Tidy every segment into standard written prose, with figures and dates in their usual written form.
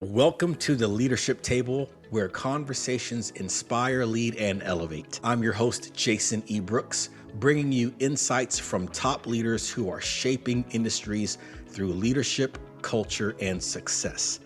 Welcome to the Leadership Table, where conversations inspire, lead, and elevate. I'm your host, Jason E. Brooks, bringing you insights from top leaders who are shaping industries through leadership, culture, and success.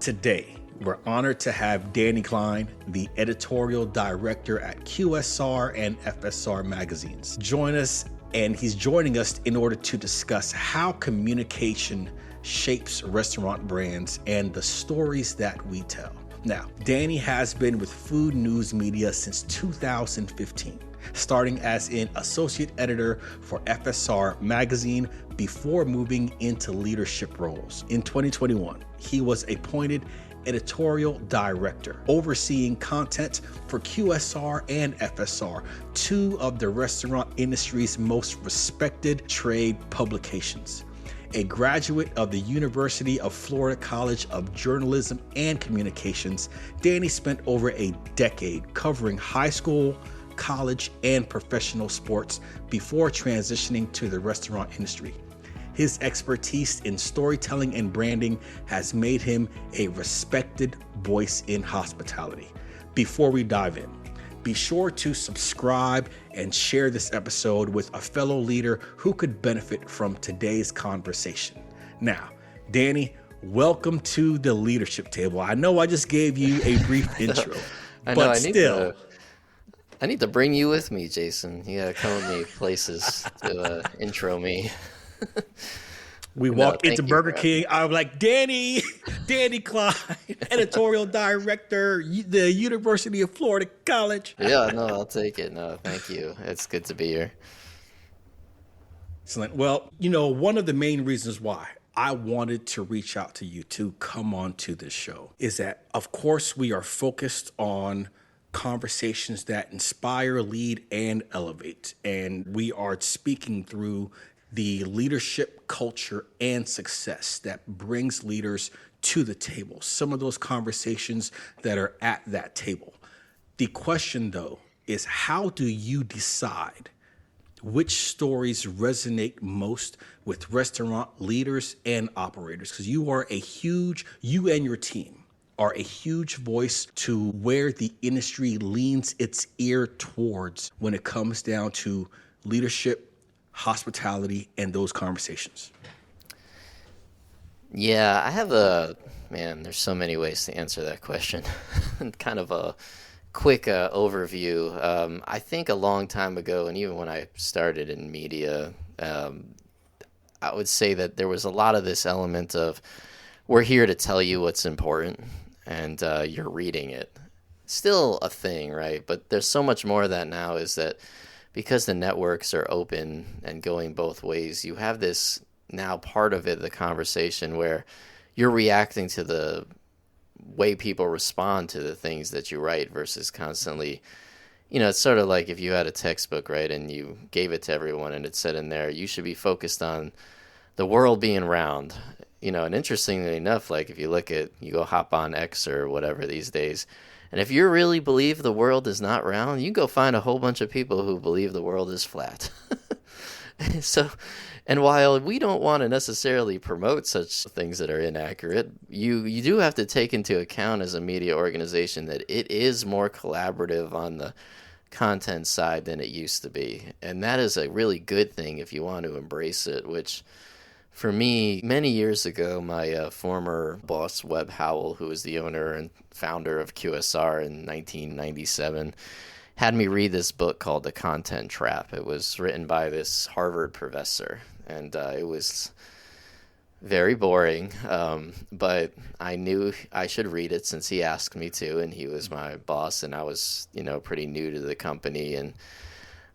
Today, we're honored to have Danny Klein, the editorial director at QSR and FSR magazines, join us, and he's joining us in order to discuss how communication shapes restaurant brands and the stories that we tell. Now, Danny has been with food news media since 2015, starting as an associate editor for FSR magazine before moving into leadership roles. In 2021, he was appointed editorial director, overseeing content for QSR and FSR, two of the restaurant industry's most respected trade publications. A graduate of the University of Florida College of Journalism and Communications, Danny spent over a decade covering high school, college, and professional sports before transitioning to the restaurant industry. His expertise in storytelling and branding has made him a respected voice in hospitality. Before we dive in, be sure to subscribe and share this episode with a fellow leader who could benefit from today's conversation. Now, Danny, welcome to the Leadership Table. I know I just gave you a brief intro, I need to bring you with me, Jason. You gotta come with me places to intro me. We walked into Burger King. I'm like, Danny Klein, editorial director, the University of Florida College. Yeah, no, I'll take it. No, thank you. It's good to be here. Excellent. Well, one of the main reasons why I wanted to reach out to you to come on to this show is that, of course, we are focused on conversations that inspire, lead, and elevate. And we are speaking through the leadership, culture, and success that brings leaders to the table. Some of those conversations that are at that table. The question, though, is how do you decide which stories resonate most with restaurant leaders and operators? Because you and your team are a huge voice to where the industry leans its ear towards when it comes down to leadership, hospitality, and those conversations. Yeah, there's so many ways to answer that question. Kind of a quick overview. I think a long time ago, and even when I started in media, I would say that there was a lot of this element of, we're here to tell you what's important, and you're reading it. Still a thing, right? But there's so much more of that now, is that because the networks are open and going both ways, you have this now part of it, the conversation, where you're reacting to the way people respond to the things that you write versus constantly, it's sort of like if you had a textbook, right, and you gave it to everyone and it said in there, you should be focused on the world being round. And interestingly enough, like if you go hop on X or whatever these days, and if you really believe the world is not round, you go find a whole bunch of people who believe the world is flat. And while we don't want to necessarily promote such things that are inaccurate, you do have to take into account as a media organization that it is more collaborative on the content side than it used to be. And that is a really good thing if you want to embrace it, which for me, many years ago, my former boss, Webb Howell, who was the owner and founder of QSR in 1997, had me read this book called The Content Trap. It was written by this Harvard professor, and it was very boring, but I knew I should read it since he asked me to, and he was my boss, and I was, pretty new to the company, and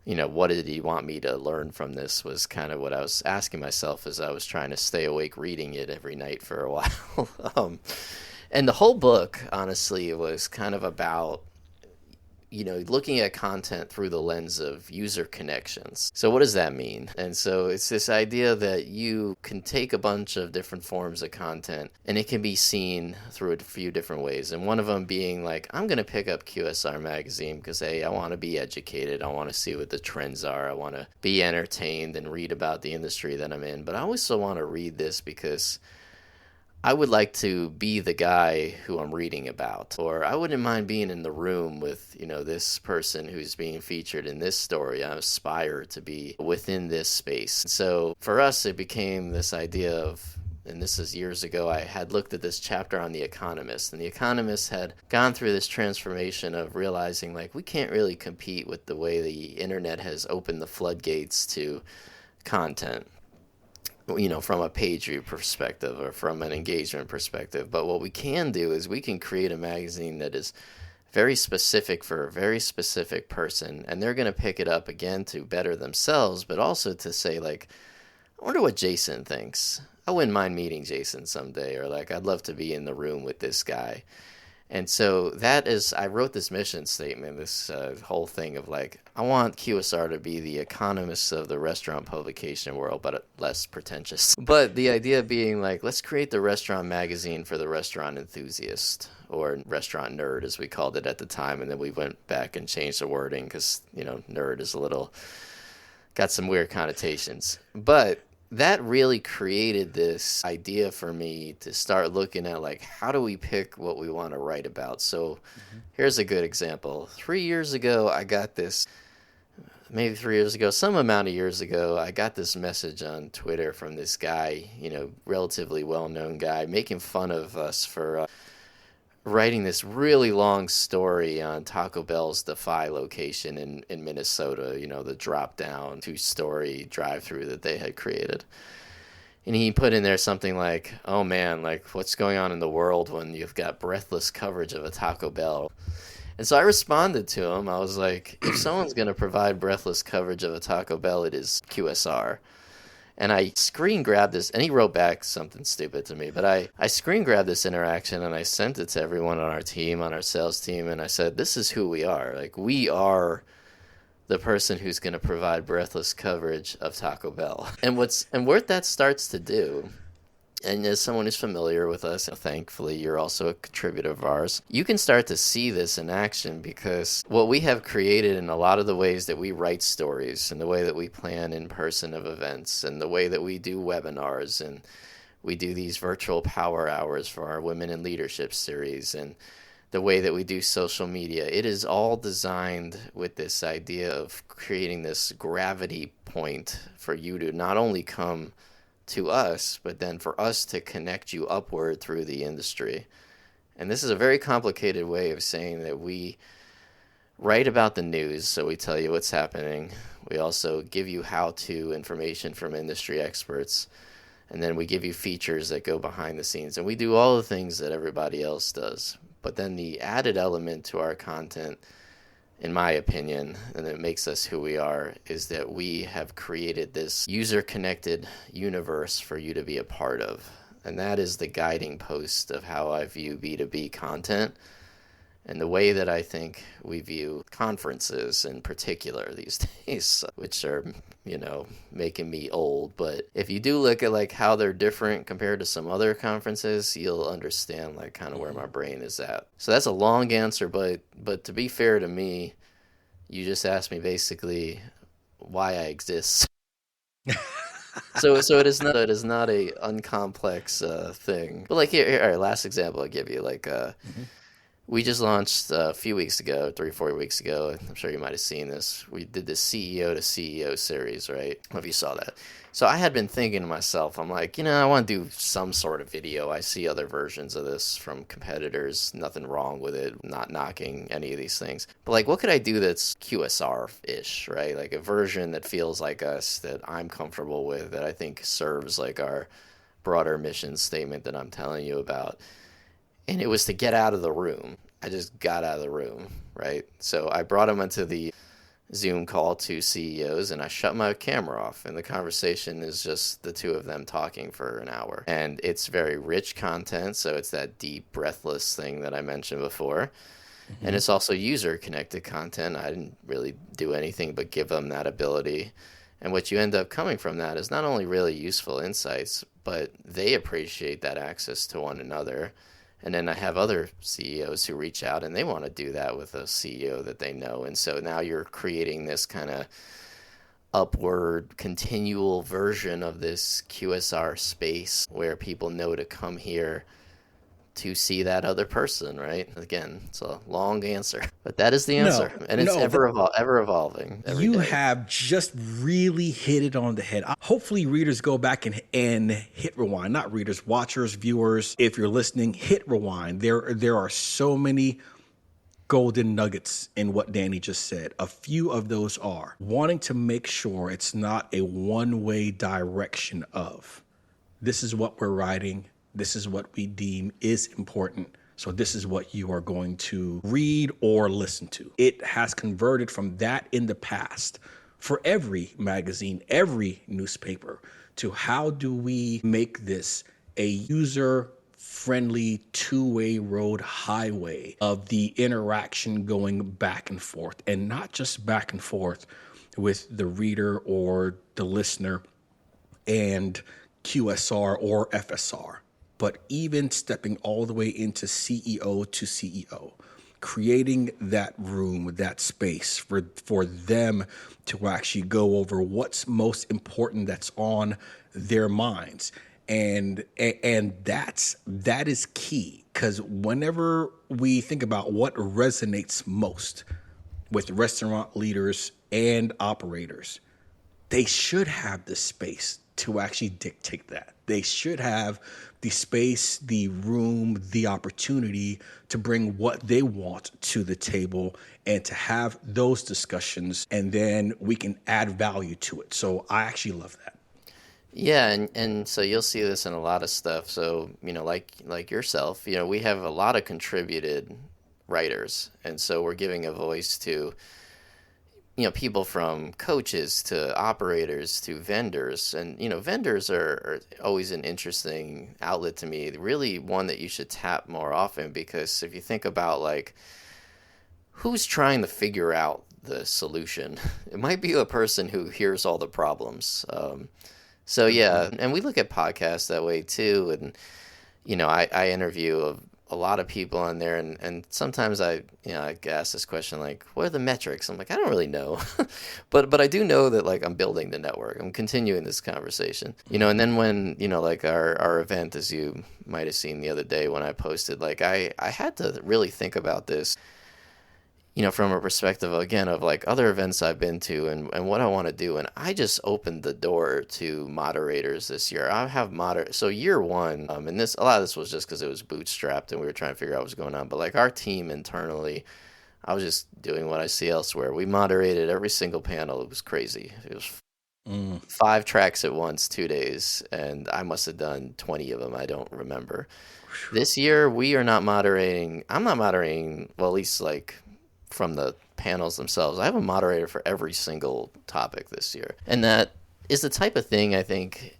what did he want me to learn from this was kind of what I was asking myself as I was trying to stay awake reading it every night for a while. And the whole book, honestly, was kind of about looking at content through the lens of user connections. So what does that mean? And so it's this idea that you can take a bunch of different forms of content and it can be seen through a few different ways. And one of them being like, I'm going to pick up QSR magazine because, hey, I want to be educated. I want to see what the trends are. I want to be entertained and read about the industry that I'm in. But I also want to read this because I would like to be the guy who I'm reading about, or I wouldn't mind being in the room with, this person who's being featured in this story. I aspire to be within this space. So for us, it became this idea of, and this is years ago, I had looked at this chapter on The Economist, and The Economist had gone through this transformation of realizing, like, we can't really compete with the way the internet has opened the floodgates to content, from a page view perspective or from an engagement perspective. But what we can do is we can create a magazine that is very specific for a very specific person, and they're going to pick it up again to better themselves, but also to say, like, I wonder what Jason thinks. I wouldn't mind meeting Jason someday, or like, I'd love to be in the room with this guy. And so I wrote this mission statement, this whole thing of like, I want QSR to be the Economist of the restaurant publication world, but less pretentious. But the idea being like, let's create the restaurant magazine for the restaurant enthusiast, or restaurant nerd as we called it at the time. And then we went back and changed the wording because, nerd is got some weird connotations. But that really created this idea for me to start looking at, like, how do we pick what we want to write about? So here's a good example. 3 years ago, some amount of years ago, I got this message on Twitter from this guy, relatively well-known guy, making fun of us for writing this really long story on Taco Bell's Defy location in Minnesota, the drop-down 2-story drive-through that they had created. And he put in there something like, oh man, like, what's going on in the world when you've got breathless coverage of a Taco Bell? And so I responded to him. I was like, if someone's going to provide breathless coverage of a Taco Bell, it is QSR. And I screen grabbed this, and he wrote back something stupid to me, but I screen grabbed this interaction and I sent it to everyone on our team, on our sales team, and I said, this is who we are. Like, we are the person who's going to provide breathless coverage of Taco Bell. And what that starts to do, and as someone who's familiar with us, thankfully you're also a contributor of ours, you can start to see this in action, because what we have created in a lot of the ways that we write stories and the way that we plan in-person of events and the way that we do webinars and we do these virtual power hours for our Women in Leadership series and the way that we do social media, it is all designed with this idea of creating this gravity point for you to not only come to us, but then for us to connect you upward through the industry. And this is a very complicated way of saying that we write about the news, so we tell you what's happening. We also give you how-to information from industry experts, and then we give you features that go behind the scenes. And we do all the things that everybody else does. But then the added element to our content, in my opinion, and it makes us who we are, is that we have created this user-connected universe for you to be a part of. And that is the guiding post of how I view B2B content and the way that I think we view conferences in particular these days, which are, making me old. But if you do look at like how they're different compared to some other conferences, you'll understand like kind of where my brain is at. So that's a long answer, but to be fair to me, you just asked me basically why I exist. So it is not a uncomplex thing. But like here, all right, last example I'll give you, like we just launched a few weeks ago, 3-4 weeks ago. I'm sure you might have seen this. We did this CEO to CEO series, right? I don't know if you saw that. So I had been thinking to myself, I'm like, I want to do some sort of video. I see other versions of this from competitors. Nothing wrong with it. Not knocking any of these things. But like, what could I do that's QSR-ish, right? Like a version that feels like us, that I'm comfortable with, that I think serves like our broader mission statement that I'm telling you about. And it was to get out of the room. I just got out of the room, right? So I brought them into the Zoom call, 2 CEOs, and I shut my camera off. And the conversation is just the two of them talking for an hour. And it's very rich content, so it's that deep, breathless thing that I mentioned before. Mm-hmm. And it's also user-connected content. I didn't really do anything but give them that ability. And what you end up coming from that is not only really useful insights, but they appreciate that access to one another. And then I have other CEOs who reach out and they want to do that with a CEO that they know. And so now you're creating this kind of upward continual version of this QSR space where people know to come here to see that other person, right? Again, it's a long answer, but that is the answer. And it's ever evolving every You day. have just really hit it on the head. Hopefully readers go back and hit rewind. Not readers, watchers, viewers. If you're listening, hit rewind. There are so many golden nuggets in what Danny just said. A few of those are wanting to make sure it's not a one-way direction of this is what we're writing. This is what we deem is important. So this is what you are going to read or listen to. It has converted from that in the past for every magazine, every newspaper, to how do we make this a user-friendly two-way road highway of the interaction going back and forth, and not just back and forth with the reader or the listener and QSR or FSR, but even stepping all the way into CEO to CEO, creating that room, that space for them to actually go over what's most important that's on their minds. And that is key, because whenever we think about what resonates most with restaurant leaders and operators, they should have the space to actually dictate that. They should have the space, the room, the opportunity to bring what they want to the table and to have those discussions, and then we can add value to it. So I actually love that. Yeah, and so you'll see this in a lot of stuff. So, like yourself, we have a lot of contributed writers, and so we're giving a voice to people from coaches to operators to vendors. And, vendors are always an interesting outlet to me, really one that you should tap more often, because if you think about like who's trying to figure out the solution, it might be the person who hears all the problems. So yeah, and we look at podcasts that way too. And, I interview a lot of people on there, and sometimes I get asked this question, like, what are the metrics? I'm like, I don't really know, but I do know that, like, I'm building the network. I'm continuing this conversation, and then when, like our event, as you might have seen the other day when I posted, like, I had to really think about this, from a perspective, again, of like other events I've been to and what I want to do. And I just opened the door to moderators this year. I have so year one, and a lot of this was just because it was bootstrapped and we were trying to figure out what was going on. But like our team internally, I was just doing what I see elsewhere. We moderated every single panel. It was crazy. It was 5 tracks at once, 2 days, and I must have done 20 of them. I don't remember. This year, we are not moderating. I'm not moderating, well, at least like from the panels themselves. I have a moderator for every single topic this year. And that is the type of thing I think,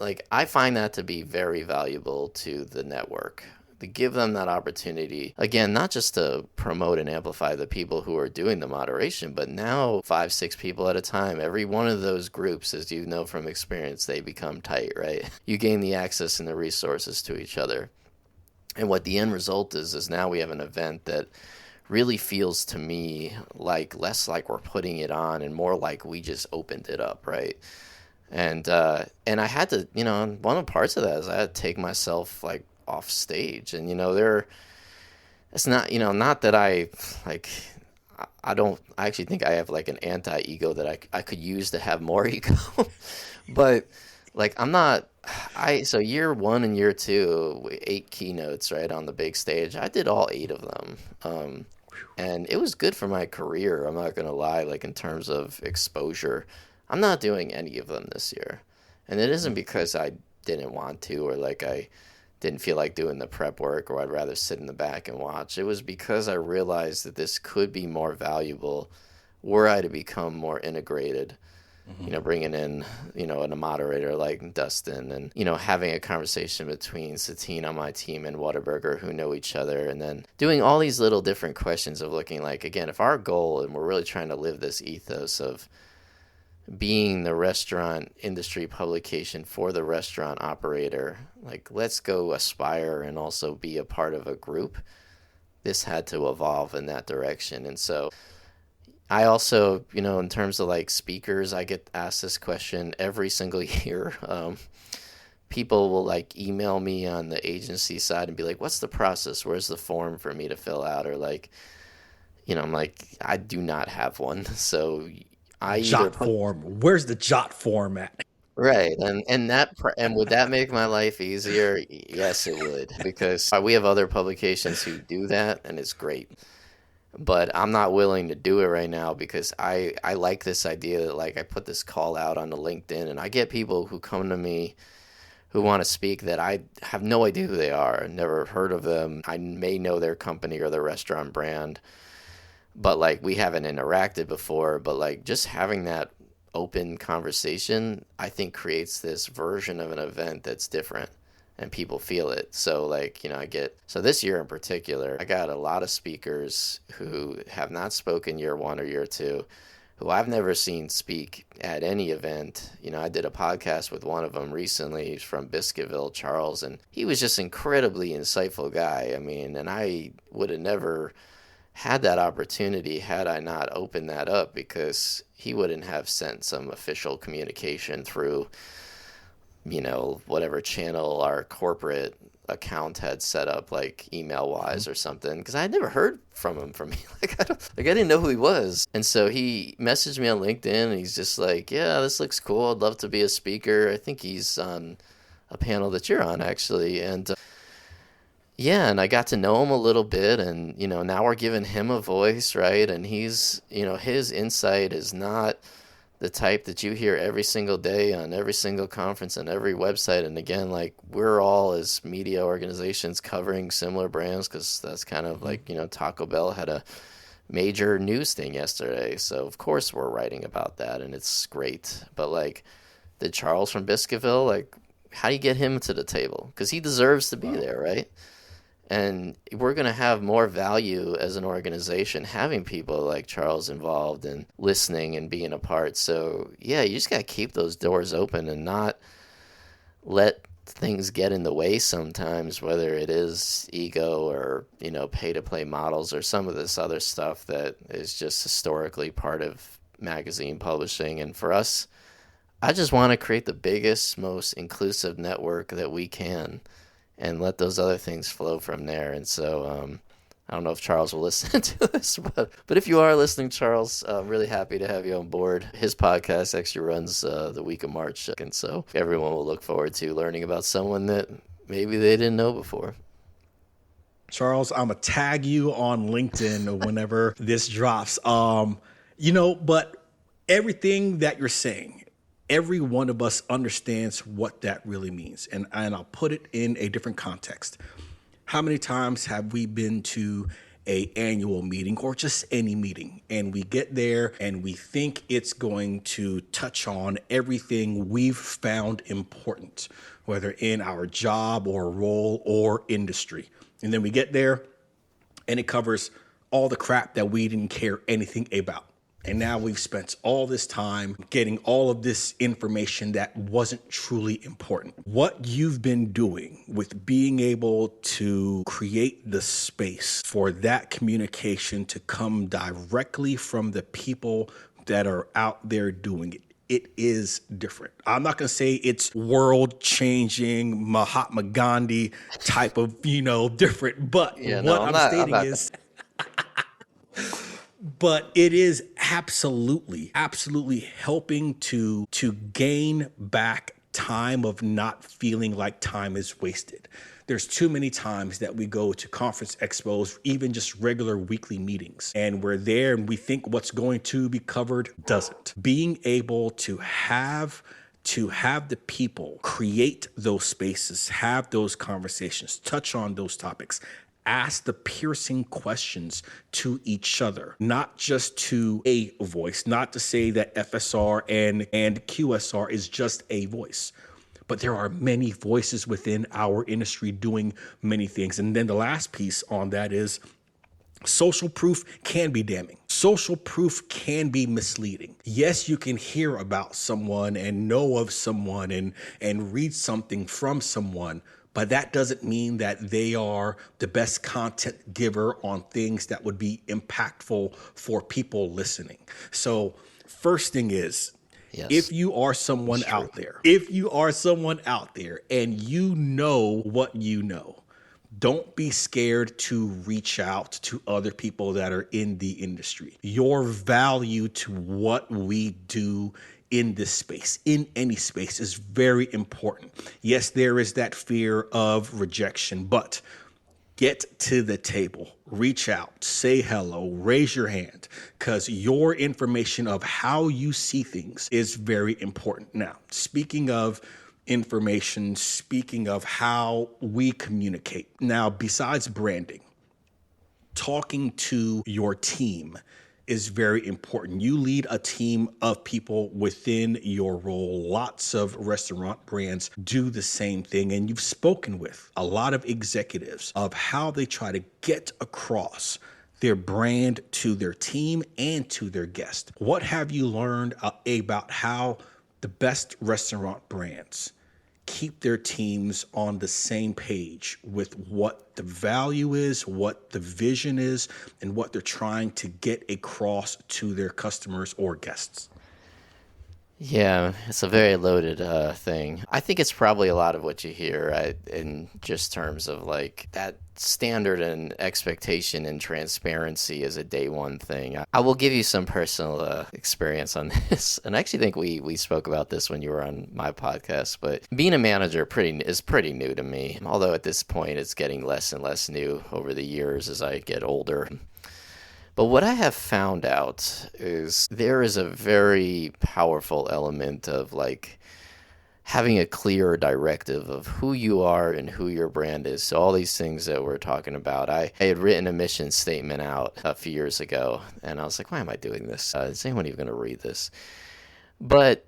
like, I find that to be very valuable to the network, to give them that opportunity. Again, not just to promote and amplify the people who are doing the moderation, but now 5, 6 people at a time. Every one of those groups, as you know from experience, they become tight, right? You gain the access and the resources to each other. And what the end result is now we have an event that really feels to me like less like we're putting it on and more like we just opened it up, right? And I had to, one of the parts of that is I had to take myself like off stage, and it's not, not that I actually think I have like an anti-ego that I could use to have more ego, but like so year one and year two, 8 keynotes, right, on the big stage. I did all 8 of them. And it was good for my career. I'm not going to lie, like in terms of exposure. I'm not doing any of them this year. And it isn't because I didn't want to, or like I didn't feel like doing the prep work, or I'd rather sit in the back and watch. It was because I realized that this could be more valuable were I to become more integrated. Bringing in, a moderator like Dustin, and, having a conversation between Satine on my team and Whataburger, who know each other, and then doing all these little different questions of looking like, again, if our goal, and we're really trying to live this ethos of being the restaurant industry publication for the restaurant operator, like, let's go aspire and also be a part of a group. This had to evolve in that direction. And so I also, in terms of like speakers, I get asked this question every single year. People will like email me on the agency side and be like, what's the process? Where's the form for me to fill out? Or like, I'm like, I do not have one. So I either Jot form. Where's the jot form at? right, and would that make my life easier? Yes, it would, because we have other publications who do that, and it's great. But I'm not willing to do it right now because I like this idea that like I put this call out on the LinkedIn, and I get people who come to me who want to speak that I have no idea who they are, never heard of them. I may know their company or their restaurant brand, but like we haven't interacted before. But like just having that open conversation, I think creates this version of an event that's different and people feel it. So like, so this year in particular, I got a lot of speakers who have not spoken year one or year two, who I've never seen speak at any event. I did a podcast with one of them recently. He's from Biscuitville, Charles, and he was just incredibly insightful guy. I mean, and I would have never had that opportunity had I not opened that up, because he wouldn't have sent some official communication through, whatever channel our corporate account had set up, like email wise or something, because I had never heard from him. I didn't know who he was. And so he messaged me on LinkedIn, and he's just like, yeah, this looks cool. I'd love to be a speaker. I think he's on a panel that you're on, actually. And yeah, and I got to know him a little bit, and now we're giving him a voice, right? And he's, his insight is not the type that you hear every single day on every single conference and every website. And again, like we're all as media organizations covering similar brands, because that's kind of like, Taco Bell had a major news thing yesterday. So of course we're writing about that, and it's great. But like, did Charles from Biscuitville, like how do you get him to the table? Because he deserves to be there, right? And we're going to have more value as an organization having people like Charles involved and listening and being a part. So, yeah, you just got to keep those doors open and not let things get in the way sometimes, whether it is ego or, pay-to-play models or some of this other stuff that is just historically part of magazine publishing. And for us, I just want to create the biggest, most inclusive network that we can, and let those other things flow from there. And so I don't know if Charles will listen to this, but if you are listening, Charles, I'm really happy to have you on board. His podcast actually runs the week of March, and so everyone will look forward to learning about someone that maybe they didn't know before. Charles, I'm going to tag you on LinkedIn whenever this drops. But everything that you're saying, every one of us understands what that really means. And I'll put it in a different context. How many times have we been to a annual meeting or just any meeting, and we get there and we think it's going to touch on everything we've found important, whether in our job or role or industry. And then we get there and it covers all the crap that we didn't care anything about. And now we've spent all this time getting all of this information that wasn't truly important. What you've been doing with being able to create the space for that communication to come directly from the people that are out there doing it, it is different. I'm not going to say it's world-changing, Mahatma Gandhi type of, different, but I'm stating is... But it is absolutely helping to gain back time of not feeling like time is wasted. There's too many times that we go to conference expos, even just regular weekly meetings, and we're there and we think what's going to be covered doesn't. Being able to have the people create those spaces, have those conversations, touch on those topics, ask the piercing questions to each other, not just to a voice, not to say that FSR and QSR is just a voice, but there are many voices within our industry doing many things. And then the last piece on that is social proof can be damning. Social proof can be misleading. Yes, you can hear about someone and know of someone and read something from someone, but that doesn't mean that they are the best content giver on things that would be impactful for people listening. So first thing is, Yes. if you are someone out there and you know what you know, don't be scared to reach out to other people that are in the industry. Your value to what we do in this space, in any space, is very important. Yes, there is that fear of rejection, but get to the table, reach out, say hello, raise your hand, because your information of how you see things is very important. Now, speaking of information, speaking of how we communicate, now, besides branding, talking to your team is very important. You lead a team of people within your role. Lots of restaurant brands do the same thing. And you've spoken with a lot of executives of how they try to get across their brand to their team and to their guests. What have you learned about how the best restaurant brands keep their teams on the same page with what the value is, what the vision is, and what they're trying to get across to their customers or guests? Yeah, it's a very loaded thing. I think it's probably a lot of what you hear, right, in just terms of like that standard and expectation and transparency is a day one thing. I will give you some personal experience on this, and I actually think we spoke about this when you were on my podcast. But being a manager is pretty new to me, although at this point it's getting less and less new over the years as I get older. But what I have found out is there is a very powerful element of like having a clear directive of who you are and who your brand is. So all these things that we're talking about, I had written a mission statement out a few years ago, and I was like, why am I doing this? Is anyone even going to read this? But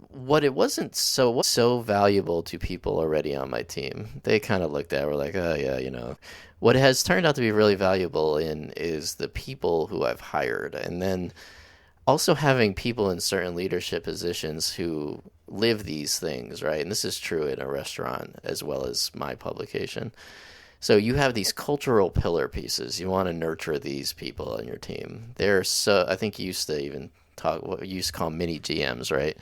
what it wasn't so valuable to people already on my team. They kind of looked at it, were like, oh yeah, you know. What it has turned out to be really valuable in is the people who I've hired, and then also having people in certain leadership positions who live these things, right? And this is true in a restaurant as well as my publication. So you have these cultural pillar pieces. You want to nurture these people on your team. I think you used to even talk, what you used to call mini GMs, right?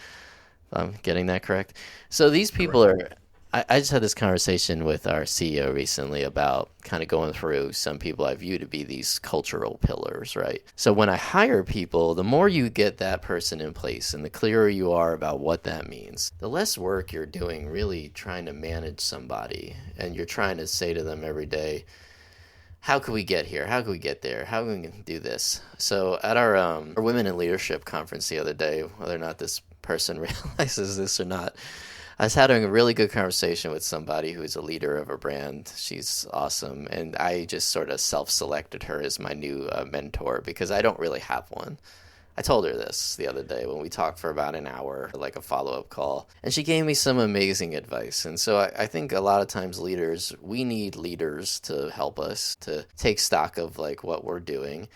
I'm getting that correct. So these people are, I just had this conversation with our CEO recently about kind of going through some people I view to be these cultural pillars, right? So when I hire people, the more you get that person in place and the clearer you are about what that means, the less work you're doing really trying to manage somebody. And you're trying to say to them every day, how can we get here? How can we get there? How can we do this? So at our Women in Leadership conference the other day, whether or not this person realizes this or not, I was having a really good conversation with somebody who is a leader of a brand. She's awesome. And I just sort of self-selected her as my new mentor because I don't really have one. I told her this the other day when we talked for about an hour, like a follow-up call. And she gave me some amazing advice. And so I think a lot of times we need leaders to help us to take stock of like what we're doing.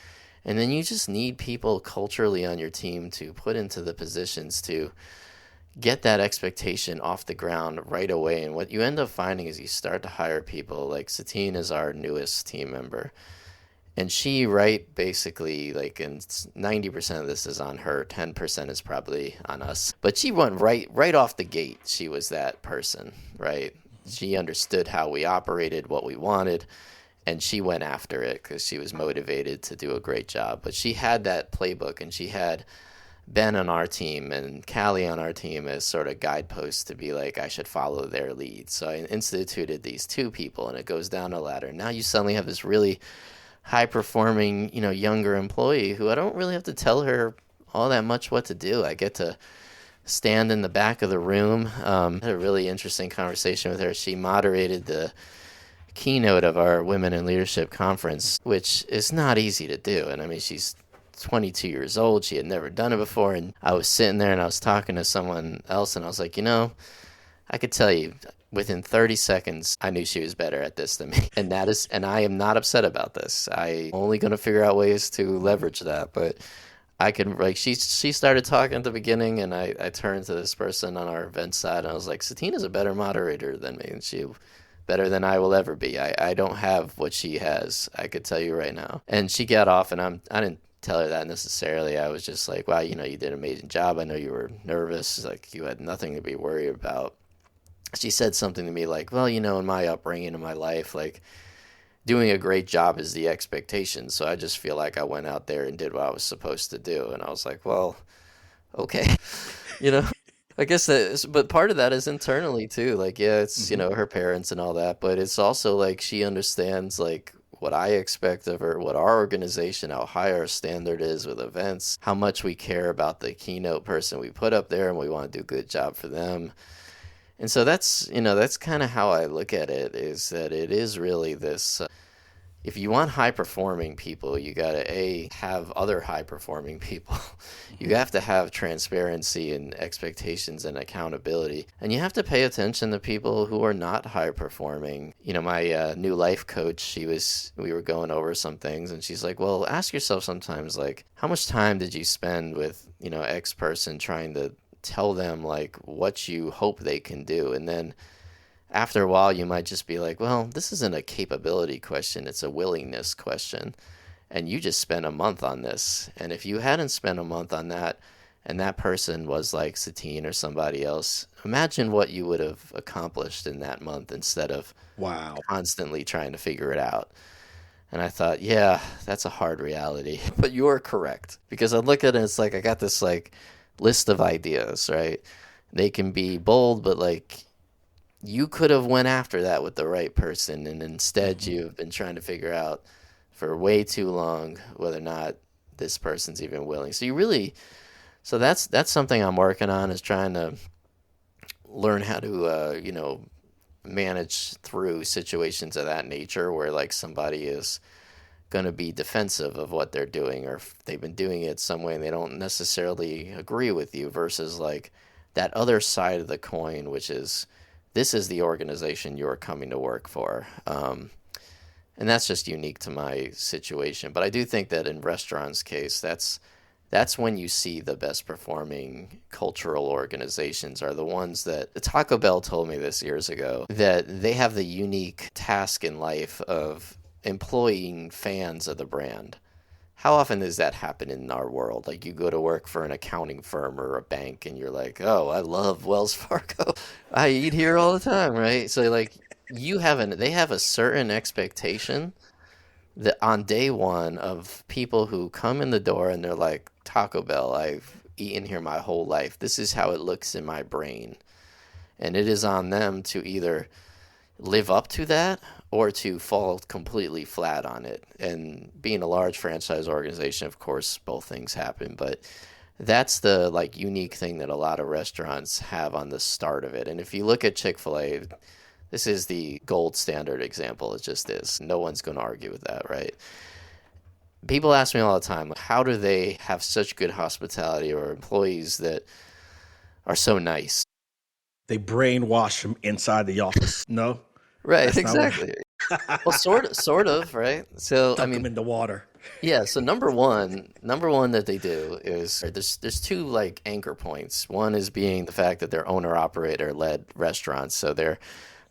And then you just need people culturally on your team to put into the positions to get that expectation off the ground right away. And what you end up finding is you start to hire people like Satine is our newest team member. And she, right, basically, like, and 90% of this is on her, 10% is probably on us. But she went right off the gate. She was that person, right? She understood how we operated, what we wanted, and she went after it because she was motivated to do a great job. But she had that playbook, and she had Ben on our team and Callie on our team as sort of guideposts to be like, I should follow their lead. So I instituted these two people, and it goes down a ladder. Now you suddenly have this really high-performing, younger employee who I don't really have to tell her all that much what to do. I get to stand in the back of the room. Had a really interesting conversation with her. She moderated the keynote of our Women in Leadership conference, which is not easy to do. And I mean, she's 22 years old. She had never done it before. And I was sitting there and I was talking to someone else, and I was like, I could tell you, within 30 seconds, I knew she was better at this than me. And I am not upset about this. I'm only going to figure out ways to leverage that. But I can, like, she started talking at the beginning, and I turned to this person on our event side, and I was like, Satina's a better moderator than me. And she better than I will ever be. I don't have what she has. I could tell you right now. And she got off, and I didn't tell her that necessarily. I was just like, wow, you know, you did an amazing job. I know you were nervous. Like, you had nothing to be worried about. She said something to me like, well, you know, in my upbringing, in my life, like, doing a great job is the expectation. So I just feel like I went out there and did what I was supposed to do. And I was like, well, okay. You know, I guess that is, but part of that is internally too. Like, yeah, it's, you Hmm. know, her parents and all that, but it's also like she understands like what I expect of her, what our organization, how high our standard is with events, how much we care about the keynote person we put up there and we want to do a good job for them. And so that's, you know, that's kind of how I look at it, is that it is really this if you want high performing people, you got to have other high performing people. You have to have transparency and expectations and accountability. And you have to pay attention to people who are not high performing. You know, my new life coach, we were going over some things and she's like, well, ask yourself sometimes, like, how much time did you spend with, you know, X person trying to tell them like what you hope they can do? And then after a while, you might just be like, well, this isn't a capability question, it's a willingness question. And you just spent a month on this. And if you hadn't spent a month on that, and that person was like Satine or somebody else, imagine what you would have accomplished in that month instead of Wow. constantly trying to figure it out. And I thought, yeah, that's a hard reality. But you're correct. Because I look at it, it's like I got this like list of ideas, right? They can be bold, but like you could have went after that with the right person, and instead Hmm. you've been trying to figure out for way too long whether or not this person's even willing. So you really, so that's something I'm working on, is trying to learn how to you know, manage through situations of that nature where like somebody is going to be defensive of what they're doing, or if they've been doing it some way and they don't necessarily agree with you, versus like that other side of the coin, which is this is the organization you're coming to work for. And that's just unique to my situation. But I do think that in restaurants' case, that's when you see the best performing cultural organizations are the ones that Taco Bell told me this years ago, that they have the unique task in life of employing fans of the brand. How often does that happen in our world? Like you go to work for an accounting firm or a bank and you're like, "Oh, I love Wells Fargo. I eat here all the time," right? So like they have a certain expectation that on day one of people who come in the door and they're like, Taco Bell, I've eaten here my whole life. This is how it looks in my brain. And it is on them to either live up to that or to fall completely flat on it. And being a large franchise organization, of course, both things happen, but that's the like unique thing that a lot of restaurants have on the start of it. And if you look at Chick-fil-A, this is the gold standard example. It just is. No one's going to argue with that, right? People ask me all the time, how do they have such good hospitality or employees that are so nice? They brainwash them inside the office. No, Right, that's not what. exactly. Well, sort of, right? So, I Dunk them mean, in the water. yeah. So number one that they do is there's two like anchor points. One is being the fact that they're owner operator led restaurants, so they're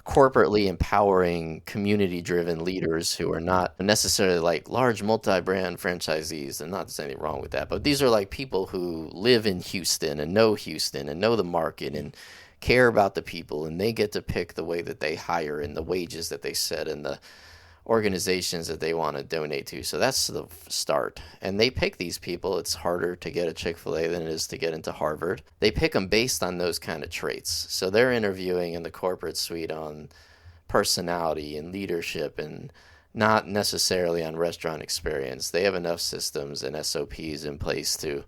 corporately empowering community driven leaders who are not necessarily like large multi-brand franchisees, and not that there's anything wrong with that, but these are like people who live in Houston and know the market and care about the people, and they get to pick the way that they hire and the wages that they set and the organizations that they want to donate to. So that's the start. And they pick these people. It's harder to get a Chick-fil-A than it is to get into Harvard. They pick them based on those kind of traits. So they're interviewing in the corporate suite on personality and leadership, and not necessarily on restaurant experience. They have enough systems and SOPs in place to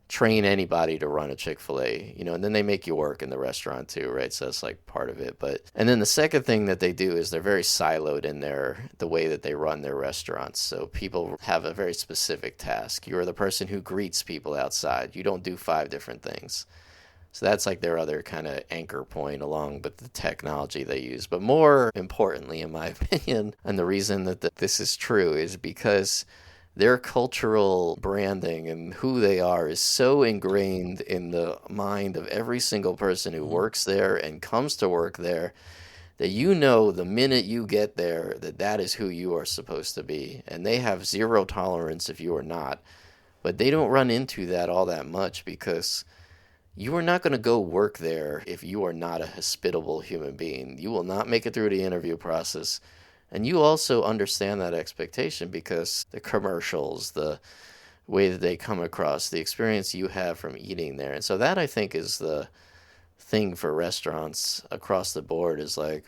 train anybody to run a Chick-fil-A, you know, and then they make you work in the restaurant too, right? So that's like part of it. But and then the second thing that they do is they're very siloed in the way that they run their restaurants. So people have a very specific task. You're the person who greets people outside. You don't do five different things. So that's like their other kind of anchor point along with the technology they use. But more importantly, in my opinion, and the reason that this is true is because their cultural branding and who they are is so ingrained in the mind of every single person who Mhm. works there and comes to work there, that you know the minute you get there that that is who you are supposed to be, and they have zero tolerance if you are not. But they don't run into that all that much because you are not going to go work there if you are not a hospitable human being. You will not make it through the interview process. And you also understand that expectation because the commercials, the way that they come across, the experience you have from eating there. And so that, I think, is the thing for restaurants across the board, is like,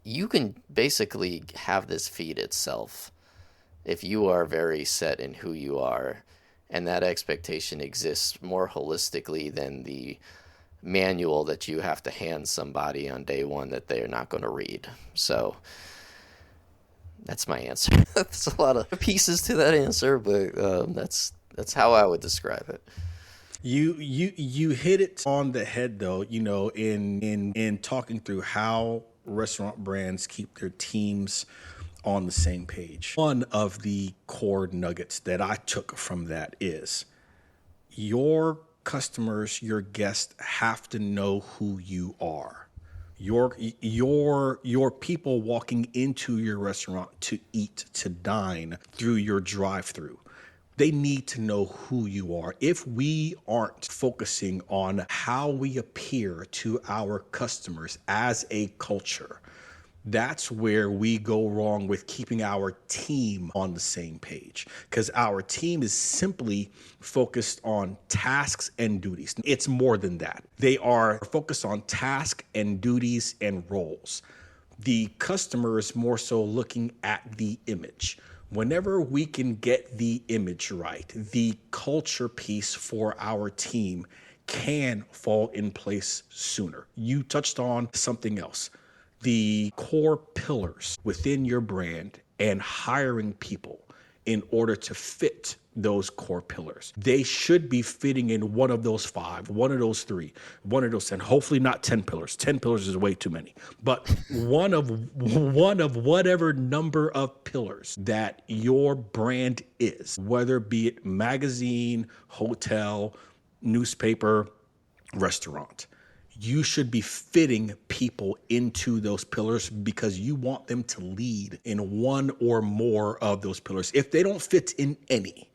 you can basically have this feed itself if you are very set in who you are, and that expectation exists more holistically than the manual that you have to hand somebody on day one that they're not going to read. So that's my answer. That's a lot of pieces to that answer, but that's how I would describe it. You hit it on the head though, in talking through how restaurant brands keep their teams on the same page. One of the core nuggets that I took from that is your customers, your guests have to know who you are. Your people walking into your restaurant to eat, to dine through your drive-through. They need to know who you are. If we aren't focusing on how we appear to our customers as a culture, that's where we go wrong with keeping our team on the same page, because our team is simply focused on tasks and duties. It's more than that. They are focused on tasks and duties and roles. The customer is more so looking at the image. Whenever we can get the image right, the culture piece for our team can fall in place sooner. You touched on something else. The core pillars within your brand and hiring people in order to fit those core pillars. They should be fitting in one of those 5, one of those 3, one of those 10, hopefully not 10 pillars. 10 pillars is way too many, but one of whatever number of pillars that your brand is, whether be it magazine, hotel, newspaper, restaurant. You should be fitting people into those pillars because you want them to lead in one or more of those pillars. If they don't fit in any,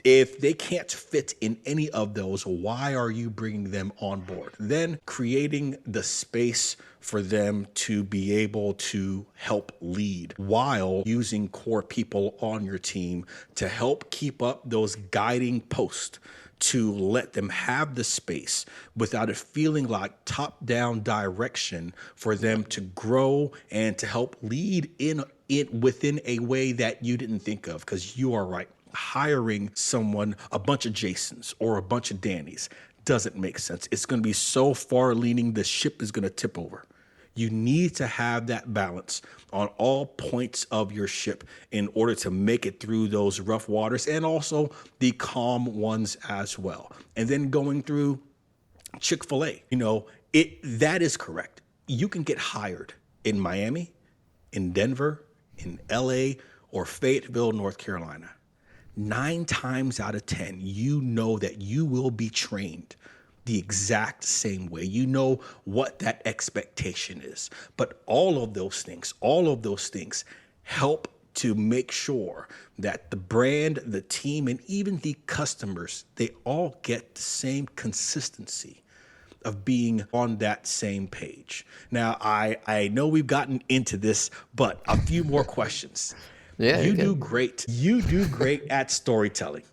if they can't fit in any of those, why are you bringing them on board? Then creating the space for them to be able to help lead while using core people on your team to help keep up those guiding posts, to let them have the space without it feeling like top-down direction for them to grow and to help lead in it within a way that you didn't think of. Because you are right. Hiring someone, a bunch of Jasons or a bunch of Dannys, doesn't make sense. It's going to be so far leaning, the ship is going to tip over. You need to have that balance on all points of your ship in order to make it through those rough waters and also the calm ones as well. And then going through Chick-fil-A, that is correct. You can get hired in Miami, in Denver, in LA, or Fayetteville, North Carolina. 9 times out of 10, you know that you will be trained the exact same way. You know what that expectation is. But all of those things help to make sure that the brand, the team, and even the customers, they all get the same consistency of being on that same page. Now, I know we've gotten into this, but a few more questions. Yeah, you do great. You do great at storytelling,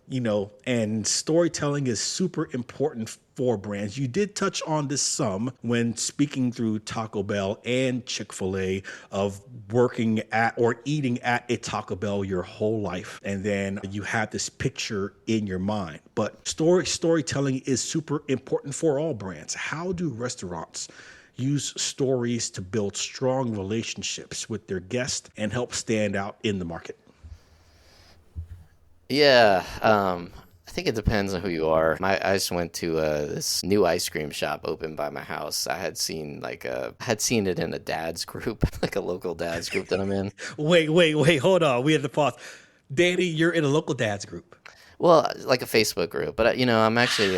and storytelling is super important for brands. You did touch on this some when speaking through Taco Bell and Chick-fil-A of working at or eating at a Taco Bell your whole life. And then you have this picture in your mind. But storytelling is super important for all brands. How do restaurants use stories to build strong relationships with their guests and help stand out in the market? Yeah, I think it depends on who you are. I just went to this new ice cream shop open by my house. I had seen it in a dad's group, like a local dad's group that I'm in. Wait, hold on. We had to pause. Danny, you're in a local dad's group. Well, like a Facebook group, but I'm actually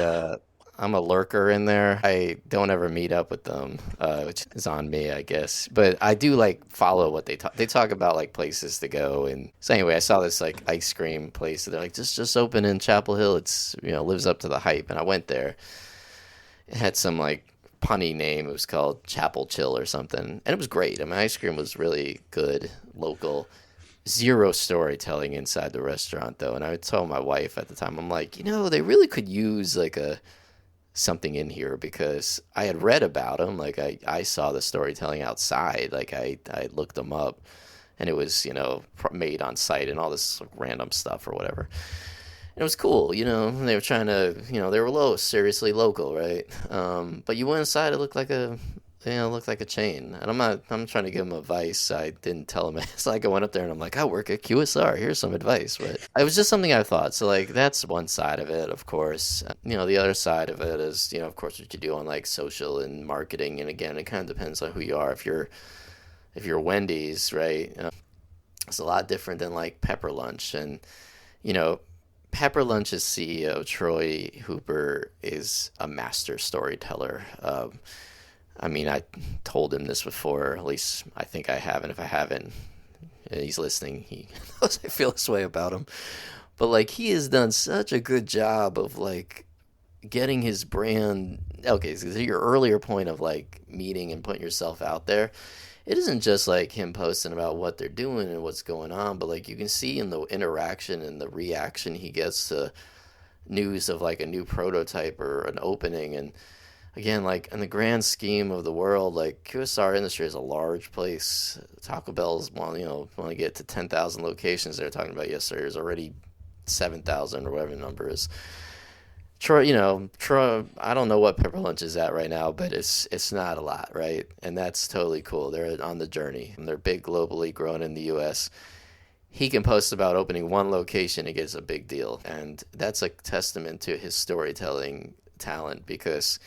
I'm a lurker in there. I don't ever meet up with them, which is on me, I guess. But I do like follow what they talk. They talk about like places to go, and so anyway, I saw this like ice cream place. They're like just open in Chapel Hill. It's lives up to the hype, and I went there. It had some like punny name. It was called Chapel Chill or something, and it was great. I mean, ice cream was really good, local. Zero storytelling inside the restaurant though, and I told my wife at the time, I'm like, they really could use like something in here, because I had read about them. Like I saw the storytelling outside. Like I looked them up, and it was made on site and all this random stuff or whatever. And it was cool. They were trying to they were seriously local, right? But you went inside, it looked like a chain. And I'm trying to give them advice. I didn't tell them. It's like I went up there and I'm like, I work at QSR. Here's some advice. But it was just something I thought. So like that's one side of it, of course. The other side of it is, of course, what you do on like social and marketing. And again, it kind of depends on who you are. If you're Wendy's, right? It's a lot different than like Pepper Lunch. And, Pepper Lunch's CEO, Troy Hooper, is a master storyteller. I told him this before, at least I think I have, and if I haven't, and he's listening, he knows I feel this way about him. But like, he has done such a good job of like getting his brand. Okay, so your earlier point of like meeting and putting yourself out there, it isn't just like him posting about what they're doing and what's going on, but like you can see in the interaction and the reaction he gets to news of like a new prototype or an opening. And again, like in the grand scheme of the world, like QSR industry is a large place. Taco Bell's want to get to 10,000 locations. They're talking about yesterday. There's already 7,000 or whatever the number is. Troy, I don't know what Pepper Lunch is at right now, but it's not a lot, right? And that's totally cool. They're on the journey, and they're big globally, growing in the U.S. He can post about opening one location, it gets a big deal, and that's a testament to his storytelling talent, because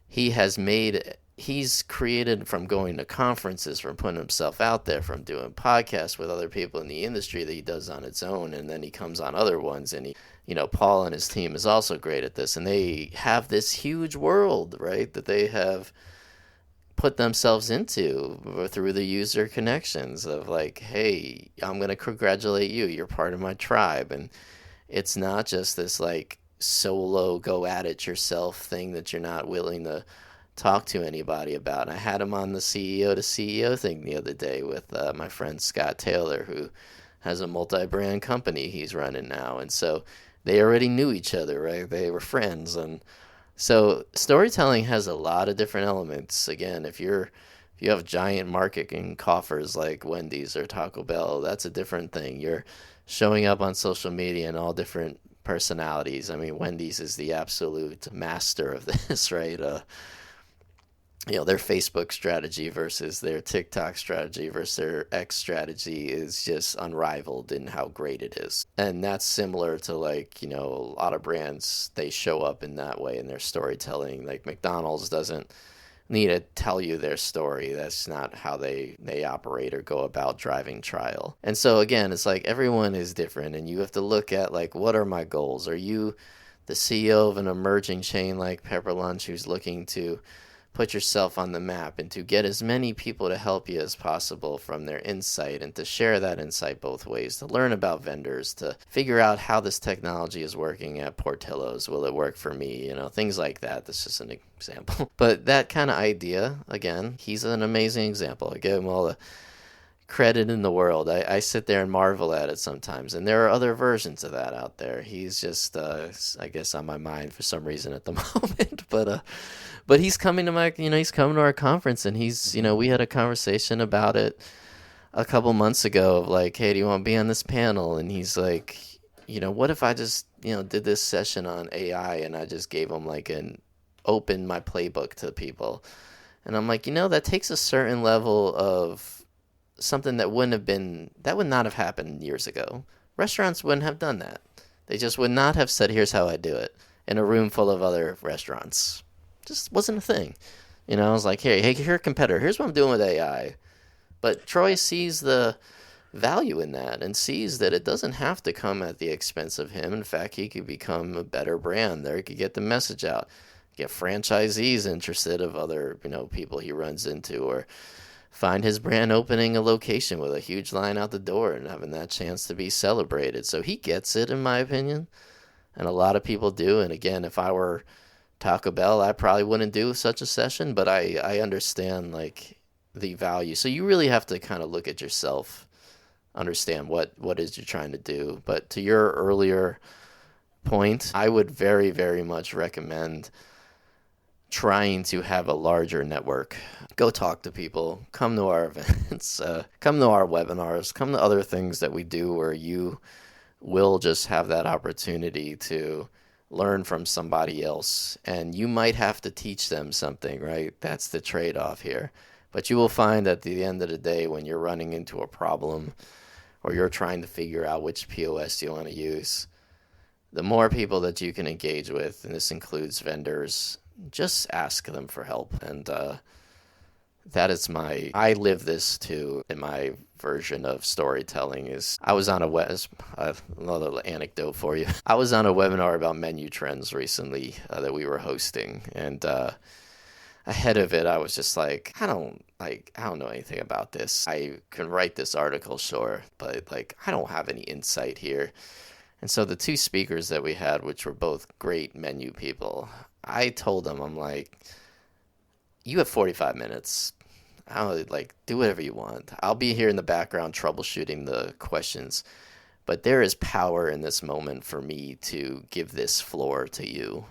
he's created from going to conferences, from putting himself out there, from doing podcasts with other people in the industry that he does on its own, and then he comes on other ones, and Paul and his team is also great at this, and they have this huge world, right, that they have put themselves into through the user connections of like, hey, I'm going to congratulate you, you're part of my tribe. And it's not just this like solo go at it yourself thing that you're not willing to talk to anybody about. And I had him on the CEO to CEO thing the other day with my friend Scott Taylor, who has a multi-brand company he's running now. And so they already knew each other, right? They were friends. And so storytelling has a lot of different elements. Again, if you have giant marketing coffers like Wendy's or Taco Bell, that's a different thing. You're showing up on social media and all different personalities. I mean, Wendy's is the absolute master of this, right? Their Facebook strategy versus their TikTok strategy versus their X strategy is just unrivaled in how great it is. And that's similar to like, a lot of brands, they show up in that way in their storytelling. Like McDonald's doesn't need to tell you their story. That's not how they operate or go about driving trial. And so again, it's like everyone is different, and you have to look at like, what are my goals? Are you the CEO of an emerging chain like Pepper Lunch who's looking to put yourself on the map and to get as many people to help you as possible from their insight, and to share that insight both ways, to learn about vendors, to figure out how this technology is working at Portillo's? Will it work for me? Things like that. That's just an example. But that kind of idea, again, he's an amazing example. I give him all the credit in the world. I sit there and marvel at it sometimes, and there are other versions of that out there. He's just I guess on my mind for some reason at the moment, but he's coming to he's coming to our conference, and he's we had a conversation about it a couple months ago of like, hey, do you want to be on this panel? And he's like, what if I just did this session on AI and I just gave him like open my playbook to people? And I'm like, that takes a certain level of something that would not have happened years ago. Restaurants wouldn't have done that. They just would not have said, here's how I do it, in a room full of other restaurants. Just wasn't a thing. I was like, hey, you're a competitor. Here's what I'm doing with AI. But Troy sees the value in that and sees that it doesn't have to come at the expense of him. In fact, he could become a better brand there. He could get the message out, get franchisees interested of other, people he runs into, or find his brand opening a location with a huge line out the door and having that chance to be celebrated. So he gets it, in my opinion. And a lot of people do. And again, if I were Taco Bell, I probably wouldn't do such a session, but I understand like the value. So you really have to kind of look at yourself, understand what is you're trying to do. But to your earlier point, I would very, very much recommend trying to have a larger network. Go talk to people, come to our events, come to our webinars, come to other things that we do where you will just have that opportunity to learn from somebody else. And you might have to teach them something, right? That's the trade-off here. But you will find at the end of the day, when you're running into a problem or you're trying to figure out which POS you want to use, the more people that you can engage with, and this includes vendors, just ask them for help. And that is I live this too in my version of storytelling. Is I was on another anecdote for you. I was on a webinar about menu trends recently that we were hosting, and ahead of it, I was just like, I don't know anything about this. I can write this article, sure, but I don't have any insight here. And so the two speakers that we had, which were both great menu people, I told them, I'm like, you have 45 minutes. Do whatever you want. I'll be here in the background troubleshooting the questions. But there is power in this moment for me to give this floor to you.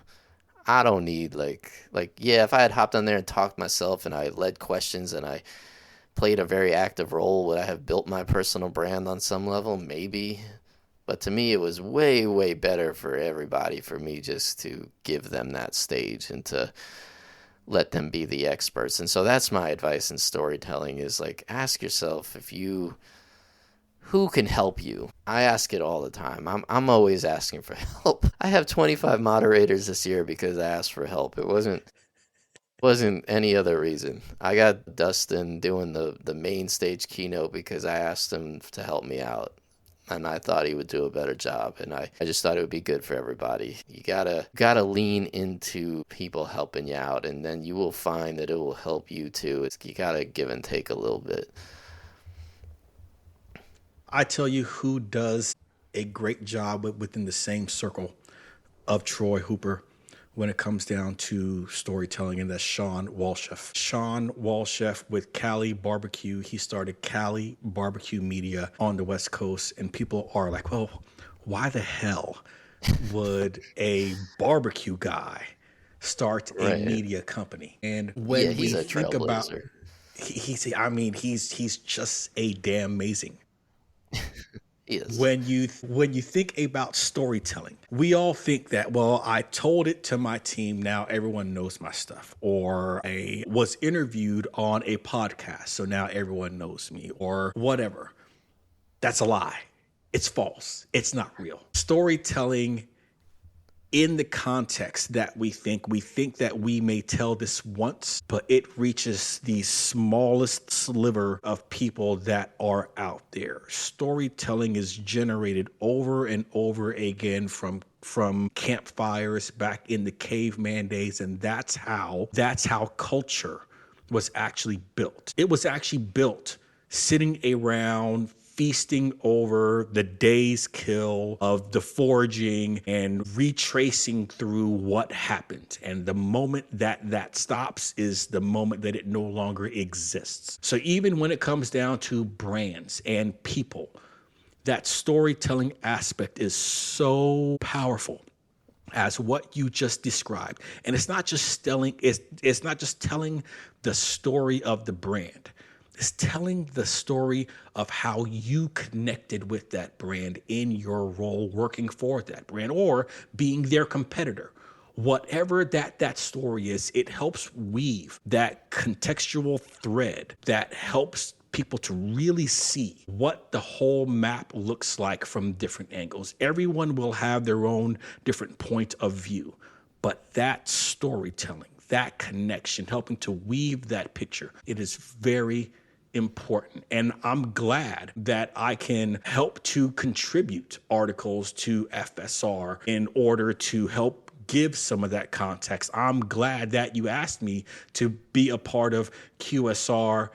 I don't need if I had hopped on there and talked myself and I led questions and I played a very active role, would I have built my personal brand on some level? Maybe. But to me, it was way, way better for everybody for me just to give them that stage and to let them be the experts. And so that's my advice in storytelling is ask yourself who can help you? I ask it all the time. I'm always asking for help. I have 25 moderators this year because I asked for help. It wasn't any other reason. I got Dustin doing the main stage keynote because I asked him to help me out. And I thought he would do a better job. And I just thought it would be good for everybody. You gotta lean into people helping you out, and then you will find that it will help you too. You gotta give and take a little bit. I tell you who does a great job within the same circle of Troy Hooper when it comes down to storytelling, and that's Sean Walchef. Sean Walchef with Cali Barbecue. He started Cali Barbecue Media on the West Coast, and people are like, well, why the hell would a barbecue guy start a media company? And when we think about he's just a damn amazing. Yes. When you think about storytelling, we all think that, well, I told it to my team, now everyone knows my stuff, or I was interviewed on a podcast, so now everyone knows me, or whatever. That's a lie. It's false. It's not real. Storytelling in the context that we think that we may tell this once, but it reaches the smallest sliver of people that are out there. Storytelling is generated over and over again from campfires back in the caveman days, and that's how culture was actually built. It was actually built sitting around feasting over the day's kill of the foraging and retracing through what happened. And the moment that stops is the moment that it no longer exists. So even when it comes down to brands and people, that storytelling aspect is so powerful as what you just described. And it's not just telling the story of the brand. It's telling the story of how you connected with that brand in your role working for that brand or being their competitor. Whatever that story is, it helps weave that contextual thread that helps people to really see what the whole map looks like from different angles. Everyone will have their own different point of view, but that storytelling, that connection, helping to weave that picture, it is very important. And I'm glad that I can help to contribute articles to FSR in order to help give some of that context. I'm glad that you asked me to be a part of QSR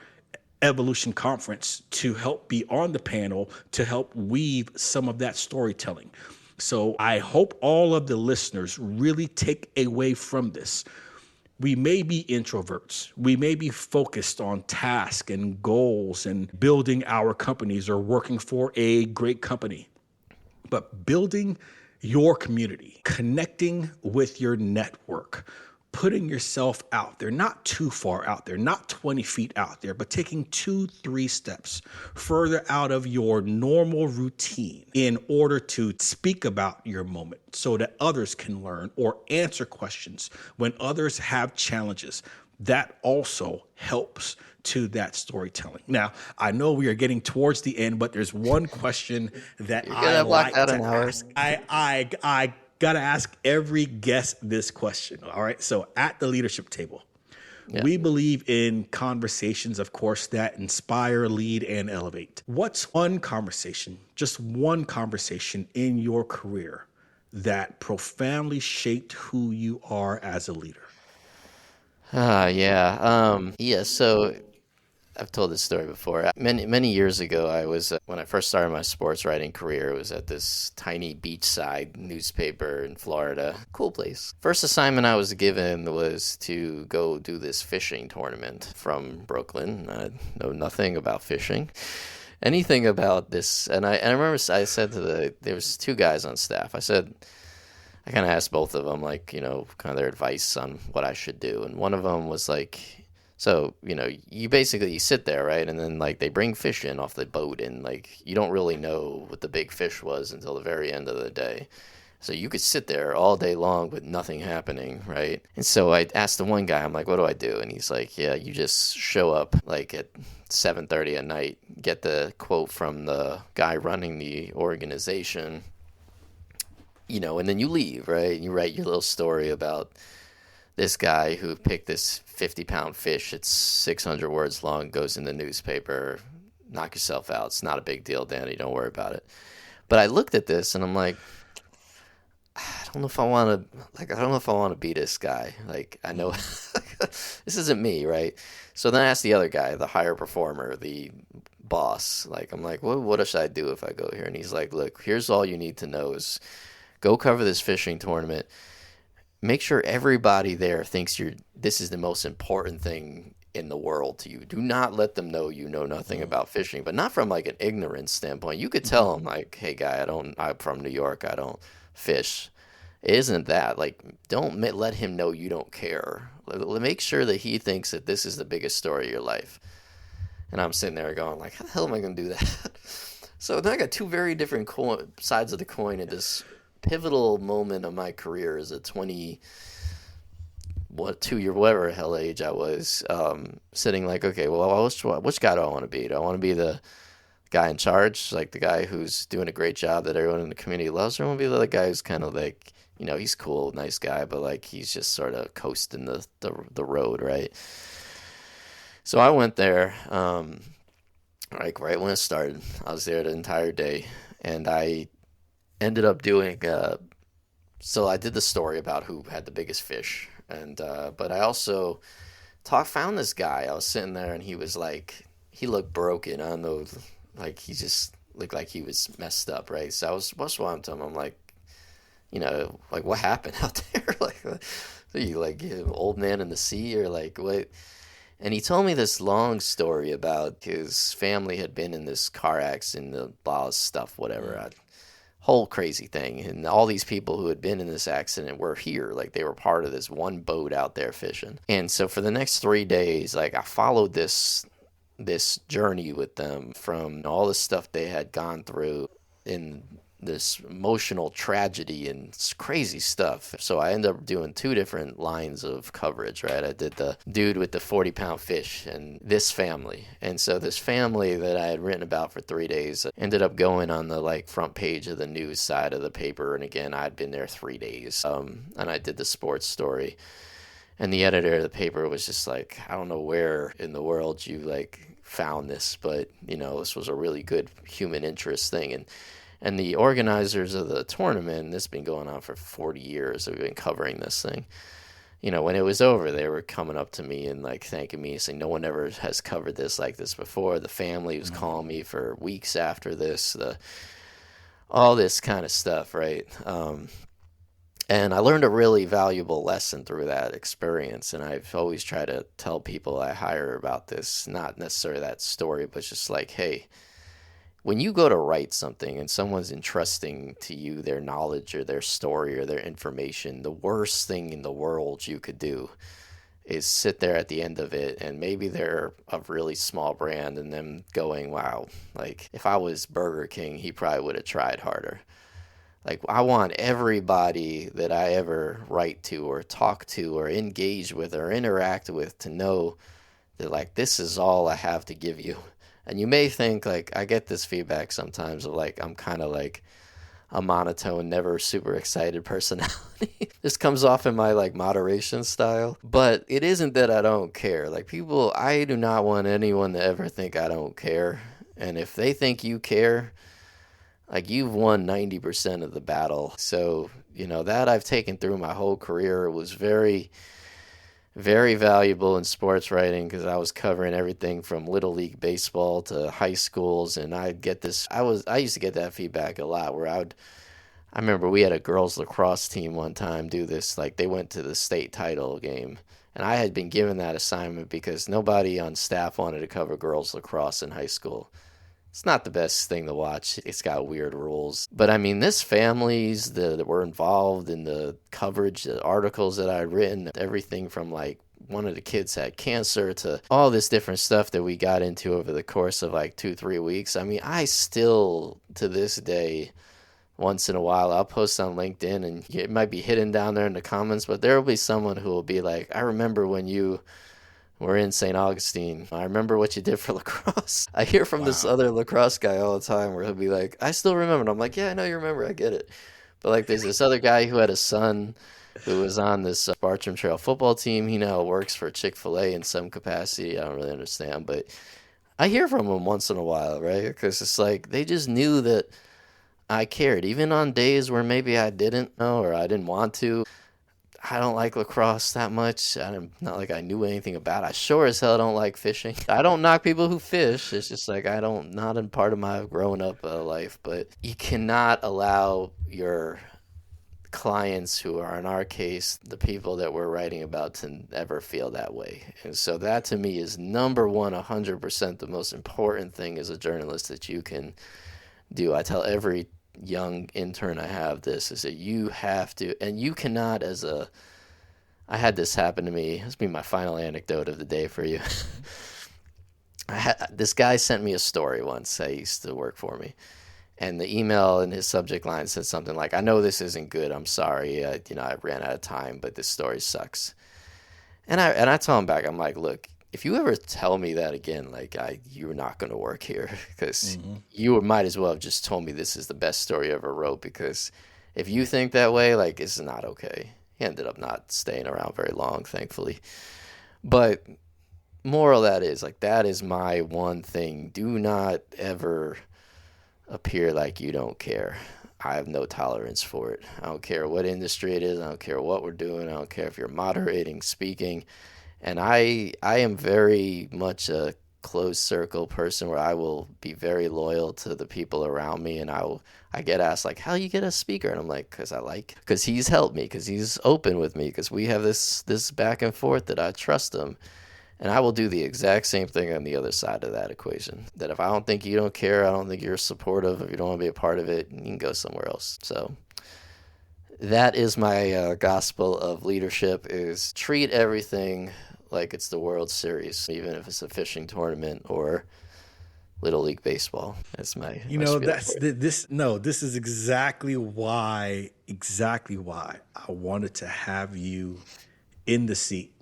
Evolution Conference to help be on the panel to help weave some of that storytelling. So I hope all of the listeners really take away from this. We may be introverts. We may be focused on tasks and goals and building our companies or working for a great company. But building your community, connecting with your network, putting yourself out there, not too far out there, not 20 feet out there, but taking 2-3 steps further out of your normal routine in order to speak about your moment so that others can learn or answer questions when others have challenges. That also helps to that storytelling. Now, I know we are getting towards the end, but there's one question that I like to ask. I got to ask every guest this question. All right. So at the leadership table, we believe in conversations, of course, that inspire, lead, and elevate. What's one conversation, just one conversation in your career that profoundly shaped who you are as a leader? So I've told this story before. Many years ago, I was when I first started my sports writing career. It was at this tiny beachside newspaper in Florida. Cool place. First assignment I was given was to go do this fishing tournament from Brooklyn. I know nothing about fishing, anything about this. And I remember I said to there was 2 guys on staff. I kind of asked both of them, like, kind of their advice on what I should do. And one of them was like, so, you basically sit there, right? And then, like, they bring fish in off the boat, and, like, you don't really know what the big fish was until the very end of the day. So you could sit there all day long with nothing happening, right? And so I asked the one guy, I'm like, what do I do? And he's like, yeah, you just show up, like, at 7:30 at night, get the quote from the guy running the organization, and then you leave, right? You write your little story about this guy who picked this 50-pound fish. It's 600 words long, goes in the newspaper. Knock yourself out. It's not a big deal, Danny. Don't worry about it. But I looked at this and I'm like, I don't know if I want to be this guy. Like, I know this isn't me, right? So then I asked the other guy, the higher performer, the boss. Like, I'm like, what should I do if I go here? And he's like, look, here's all you need to know is go cover this fishing tournament. Make sure everybody there thinks this is the most important thing in the world to you. Do not let them know you know nothing about fishing, but not from like an ignorance standpoint. You could tell them like, hey guy, I'm from New York. I don't fish. It isn't that. Like, don't let him know you don't care. Make sure that he thinks that this is the biggest story of your life. And I'm sitting there going like, how the hell am I going to do that? So then I got 2 very different sides of the coin at this pivotal moment of my career as a 2 year, whatever the hell age I was, sitting like, okay, well, which guy do I want to be? Do I want to be the guy in charge, like the guy who's doing a great job that everyone in the community loves, or I want to be the other guy who's kind of like, he's cool, nice guy, but like he's just sort of coasting the road, right? So I went there, like right when it started. I was there the entire day, and I ended up doing so I did the story about who had the biggest fish, and but I also found this guy. I was sitting there and he was like, he looked broken. I don't know, like he just looked like he was messed up, right? So I was talking to him. I'm like, like what happened out there? Like, are you like an old man in the sea or like what? And he told me this long story about his family had been in this car accident, the blah stuff, whatever. Whole crazy thing, and all these people who had been in this accident were here, like they were part of this one boat out there fishing. And so for the next 3 days, like I followed this journey with them from all the stuff they had gone through in this emotional tragedy and crazy stuff. So I ended up doing 2 different lines of coverage, right? I did the dude with the 40-pound fish and this family. And so this family that I had written about for 3 days ended up going on the like front page of the news side of the paper. And again, I'd been there 3 days. And I did the sports story. And the editor of the paper was just like, I don't know where in the world you like found this, but this was a really good human interest thing. And the organizers of the tournament, and this has been going on for 40 years, we've been covering this thing. When it was over, they were coming up to me and like thanking me, saying no one ever has covered this like this before. The family was calling me for weeks after this, all this kind of stuff, right? And I learned a really valuable lesson through that experience. And I've always tried to tell people I hire about this, not necessarily that story, but just like, hey, when you go to write something and someone's entrusting to you their knowledge or their story or their information, the worst thing in the world you could do is sit there at the end of it, and maybe they're a really small brand and them going, wow, like if I was Burger King, he probably would have tried harder. Like, I want everybody that I ever write to or talk to or engage with or interact with to know that, like, this is all I have to give you. And you may think, like, I get this feedback sometimes of, like, I'm kind of like a monotone, never super excited personality. This comes off in my, like, moderation style. But it isn't that I don't care. Like, people, I do not want anyone to ever think I don't care. And if they think you care, like, you've won 90% of the battle. So, that I've taken through my whole career was very, very valuable in sports writing, because I was covering everything from Little League baseball to high schools. And I used to get that feedback a lot, where I remember we had a girls lacrosse team one time do this, like they went to the state title game. And I had been given that assignment because nobody on staff wanted to cover girls lacrosse in high school. It's not the best thing to watch. It's got weird rules. But I mean, this families that were involved in the coverage, the articles that I'd written, everything from like one of the kids had cancer to all this different stuff that we got into over the course of like 2-3 weeks. I mean, I still, to this day, once in a while, I'll post on LinkedIn, and it might be hidden down there in the comments, but there will be someone who will be like, I remember when you were in St. Augustine. I remember what you did for lacrosse. I hear from this other lacrosse guy all the time where he'll be like, I still remember. And I'm like, yeah, I know you remember. I get it. But like, there's this other guy who had a son who was on this Bartram Trail football team. He now works for Chick-fil-A in some capacity. I don't really understand, but I hear from him once in a while, right? Because it's like, they just knew that I cared, even on days where maybe I didn't know or I didn't want to. I don't like lacrosse that much. Not like I knew anything about it. I sure as hell don't like fishing. I don't knock people who fish. It's just like not in part of my growing up life. But you cannot allow your clients, who are in our case the people that we're writing about, to ever feel that way. And so that to me is number one, 100% the most important thing as a journalist that you can do. I tell every young intern I have this, is that you have to, and you cannot I had this happen to me. This will be my final anecdote of the day for you. This guy sent me a story once. He used to work for me, and the email in his subject line said something like, I know this isn't good. I'm sorry. I ran out of time, but this story sucks. And I tell him back, I'm like, look, if you ever tell me that again, like you're not going to work here, because you might as well have just told me this is the best story you ever wrote, because if you think that way, like, it's not okay. He ended up not staying around very long, thankfully. But moral that is, like, that is my one thing. Do not ever appear like you don't care. I have no tolerance for it. I don't care what industry it is. I don't care what we're doing. I don't care if you're moderating, speaking. And I am very much a closed circle person, where I will be very loyal to the people around me. And I get asked, like, how you get a speaker? And I'm like, because he's helped me, because he's open with me, because we have this back and forth that I trust him. And I will do the exact same thing on the other side of that equation. That if I don't think you don't care, I don't think you're supportive, if you don't want to be a part of it, you can go somewhere else. So that is my gospel of leadership, is treat everything like it's the World Series, even if it's a fishing tournament or Little League baseball. That's my this is exactly why I wanted to have you in the seat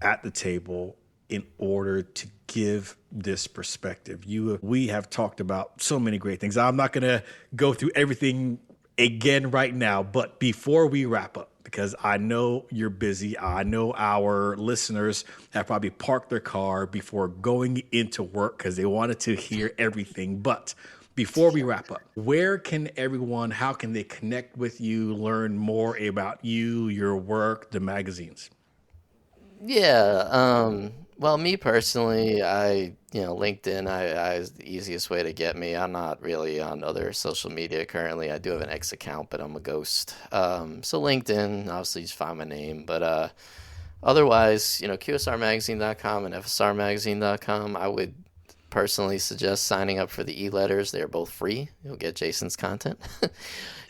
at the table, in order to give this perspective. We have talked about so many great things. I'm not going to go through everything again right now. But before we wrap up, because I know you're busy, I know our listeners have probably parked their car before going into work because they wanted to hear everything. But before we wrap up, how can they connect with you, learn more about you, your work, the magazines? Yeah. Well, me personally, LinkedIn, I is the easiest way to get me. I'm not really on other social media currently. I do have an X account, but I'm a ghost. So LinkedIn, obviously, just find my name. But otherwise, QSRmagazine.com and FSRmagazine.com, I would personally suggest signing up for the e-letters. They're both free. You'll get Jason's content.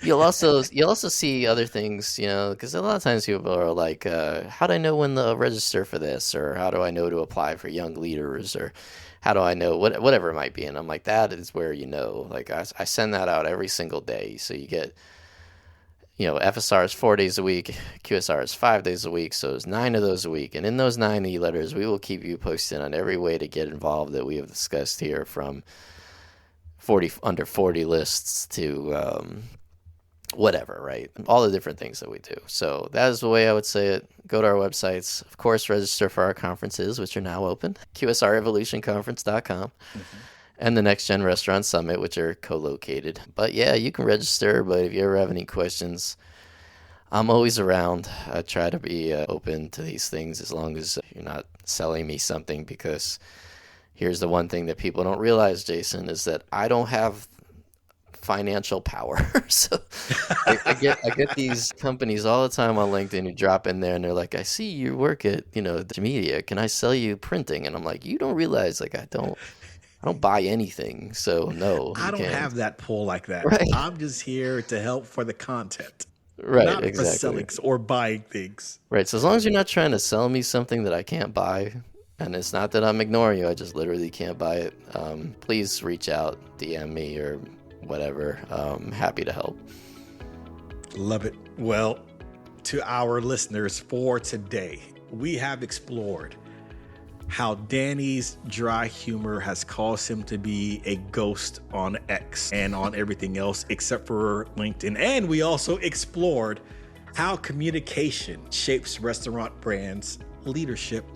You'll also see other things, because a lot of times people are like, how do I know when to register for this, or how do I know to apply for young leaders, or how do I know whatever it might be? And I'm like, that is where like I send that out every single day, so you get. FSR is 4 days a week, QSR is 5 days a week, so it's 9 of those a week. And in those 9 e-letters, we will keep you posted on every way to get involved that we have discussed here, from under 40 lists to whatever, right? All the different things that we do. So that is the way I would say it. Go to our websites. Of course, register for our conferences, which are now open, QSRevolutionconference.com. Mm-hmm. And the Next Gen Restaurant Summit, which are co-located. But yeah, you can register, but if you ever have any questions, I'm always around. I try to be open to these things as long as you're not selling me something, because here's the one thing that people don't realize, Jason, is that I don't have financial power. So I get these companies all the time on LinkedIn who drop in there and they're like, I see you work at, the media. Can I sell you printing? And I'm like, you don't realize, like, I don't buy anything, so no. I don't have that pull like that. Right. I'm just here to help for the content, right? Not exactly. for selling or buying things. Right. So as long as you're not trying to sell me something that I can't buy, and it's not that I'm ignoring you, I just literally can't buy it. Please reach out, DM me or whatever. Happy to help. Love it. Well, to our listeners for today, we have explored how Danny's dry humor has caused him to be a ghost on X and on everything else except for LinkedIn. And we also explored how communication shapes restaurant brands, leadership,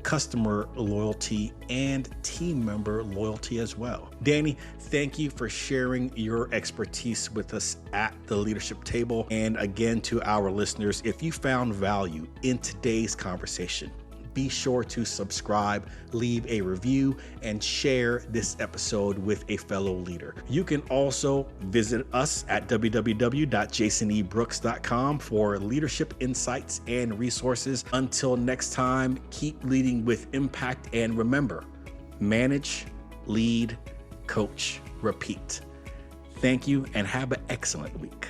customer loyalty, and team member loyalty as well. Danny, thank you for sharing your expertise with us at the leadership table. And again, to our listeners, if you found value in today's conversation, be sure to subscribe, leave a review, and share this episode with a fellow leader. You can also visit us at www.jasonebrooks.com for leadership insights and resources. Until next time, keep leading with impact, and remember, manage, lead, coach, repeat. Thank you, and have an excellent week.